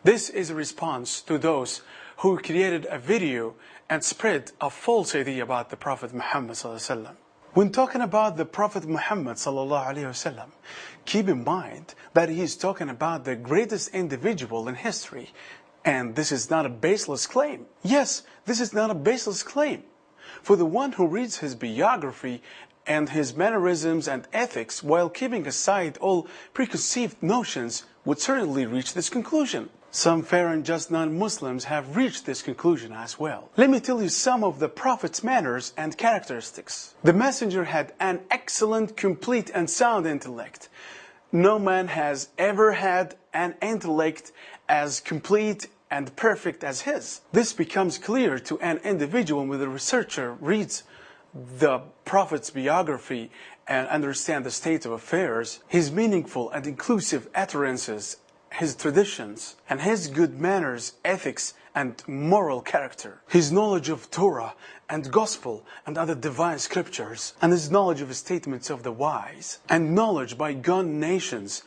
This is a response to those who created a video and spread a false idea about the Prophet Muhammad ﷺ. When talking about the Prophet Muhammad ﷺ, keep in mind that he is talking about the greatest individual in history. And this is not a baseless claim. Yes, this is not a baseless claim. For the one who reads his biography and his mannerisms and ethics while keeping aside all preconceived notions would certainly reach this conclusion. Some fair and just non-Muslims have reached this conclusion as well. Let me tell you some of the Prophet's manners and characteristics. The Messenger had an excellent, complete and sound intellect. No man has ever had an intellect as complete and perfect as his. This becomes clear to an individual when the researcher reads the Prophet's biography and understands the state of affairs, his meaningful and inclusive utterances, his traditions, and his good manners, ethics, and moral character. His knowledge of Torah and Gospel and other divine scriptures, and his knowledge of the statements of the wise, and knowledge by gone nations,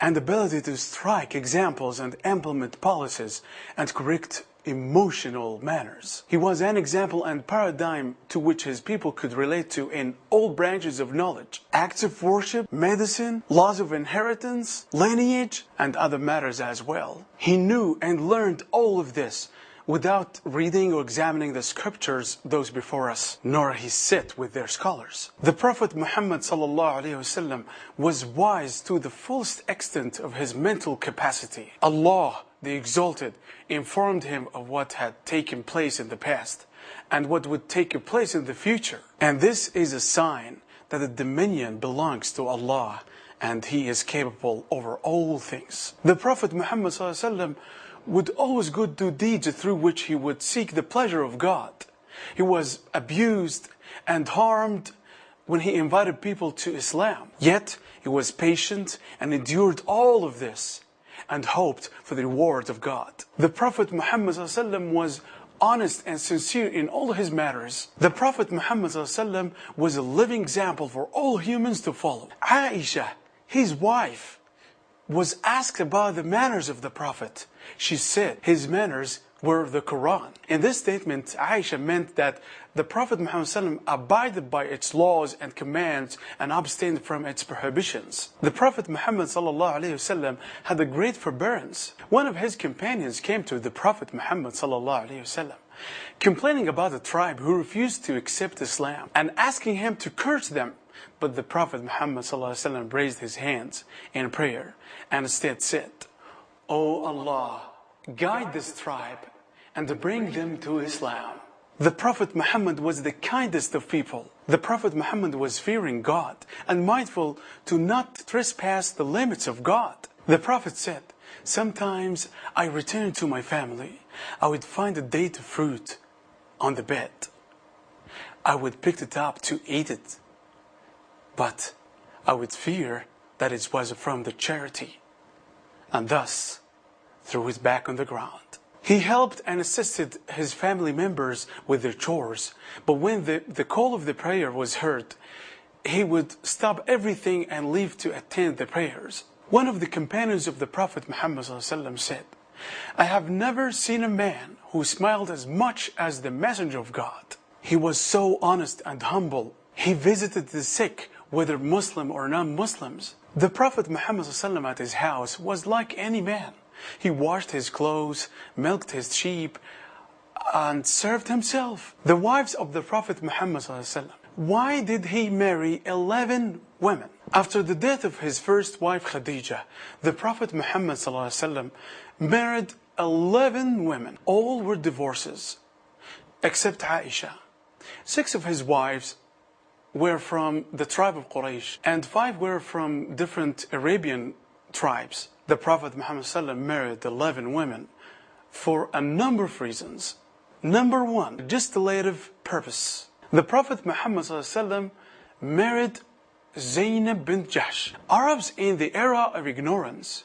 and ability to strike examples and implement policies and correct emotional manners. He was an example and paradigm to which his people could relate to in all branches of knowledge: acts of worship, medicine, laws of inheritance, lineage, and other matters as well. He knew and learned all of this without reading or examining the scriptures, those before us, nor he sit with their scholars. The Prophet Muhammad ﷺ was wise to the fullest extent of his mental capacity. Allah, the Exalted, informed him of what had taken place in the past and what would take place in the future. And this is a sign that the dominion belongs to Allah and He is capable over all things. The Prophet Muhammad ﷺ would always go do deeds through which he would seek the pleasure of God. He was abused and harmed when he invited people to Islam. Yet he was patient and endured all of this and hoped for the reward of God. The Prophet Muhammad ﷺ was honest and sincere in all his matters. The Prophet Muhammad ﷺ was a living example for all humans to follow. Aisha, his wife, was asked about the manners of the Prophet. She said his manners were the Quran. In this statement, Aisha meant that the Prophet Muhammad ﷺ abided by its laws and commands and abstained from its prohibitions. The Prophet Muhammad ﷺ had a great forbearance. One of his companions came to the Prophet Muhammad ﷺ, complaining about a tribe who refused to accept Islam and asking him to curse them. But the Prophet Muhammad ﷺ raised his hands in prayer and instead said, "O Allah, guide this tribe and bring them to Islam." The Prophet Muhammad was the kindest of people. The Prophet Muhammad was fearing God and mindful to not trespass the limits of God. The Prophet said, "Sometimes I return to my family. I would find a date of fruit on the bed. I would pick it up to eat it, but I would fear that it was from the charity, and thus threw it back on the ground." He helped and assisted his family members with their chores, but when the call of the prayer was heard, he would stop everything and leave to attend the prayers. One of the companions of the Prophet Muhammad ﷺ said, "I have never seen a man who smiled as much as the Messenger of God. He was so honest and humble. He visited the sick, whether Muslim or non-Muslims. The Prophet Muhammad ﷺ at his house was like any man. He washed his clothes, milked his sheep, and served himself." The wives of the Prophet Muhammad ﷺ, why did he marry 11 women? After the death of his first wife Khadija, the Prophet Muhammad ﷺ married 11 women. All were divorces, except Aisha. 6 of his wives were from the tribe of Quraysh, and 5 were from different Arabian tribes. The Prophet Muhammad ﷺ married 11 women for a number of reasons. Number 1, legislative purpose. The Prophet Muhammad ﷺ married Zainab bint Jahsh. Arabs in the era of ignorance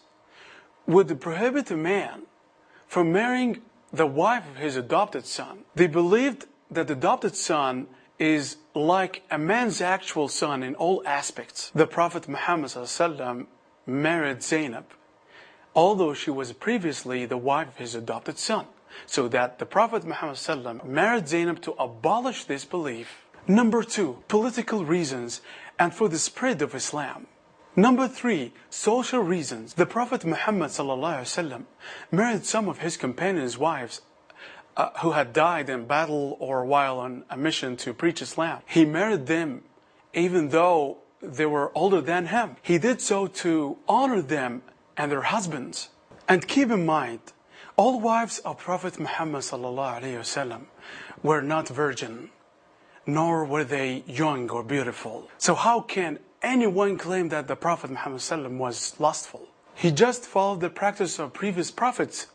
would prohibit a man from marrying the wife of his adopted son. They believed that the adopted son is like a man's actual son in all aspects. The Prophet Muhammad ﷺ married Zainab although she was previously the wife of his adopted son, so that the Prophet Muhammad ﷺ married Zainab to abolish this belief. Number 2, political reasons and for the spread of Islam. Number 3, social reasons. The Prophet Muhammad ﷺ married some of his companions' wives who had died in battle or while on a mission to preach Islam. He married them even though they were older than him. He did so to honor them and their husbands. And keep in mind, all wives of Prophet Muhammad ﷺ were not virgin, nor were they young or beautiful. So how can anyone claim that the Prophet Muhammad ﷺ was lustful? He just followed the practice of previous prophets,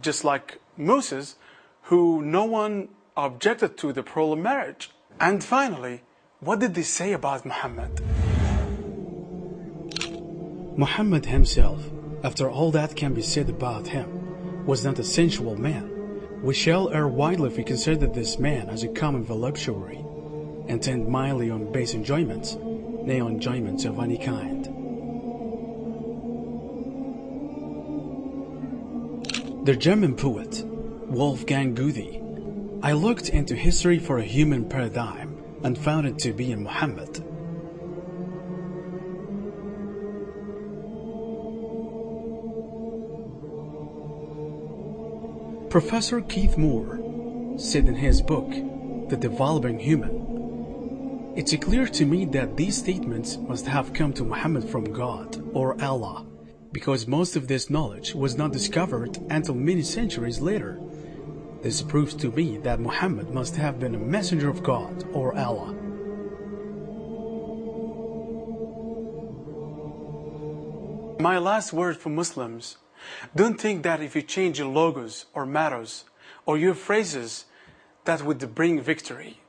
just like Moses, who no one objected to the plural marriage. And finally, what did they say about Muhammad? Muhammad himself, after all that can be said about him, was not a sensual man. We shall err widely if we consider this man as a common voluptuary, intent mildly on base enjoyments, nay on enjoyments of any kind. The German poet, Wolfgang Goethe, I looked into history for a human paradigm and found it to be in Muhammad. Professor Keith Moore said in his book, The Developing Human, "It's clear to me that these statements must have come to Muhammad from God or Allah, because most of this knowledge was not discovered until many centuries later. This proves to me that Muhammad must have been a messenger of God or Allah." My last word for Muslims: don't think that if you change your logos or mottos or your phrases, that would bring victory.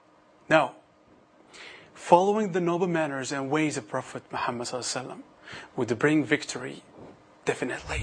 No. Following the noble manners and ways of Prophet Muhammad ﷺ would bring victory, definitely.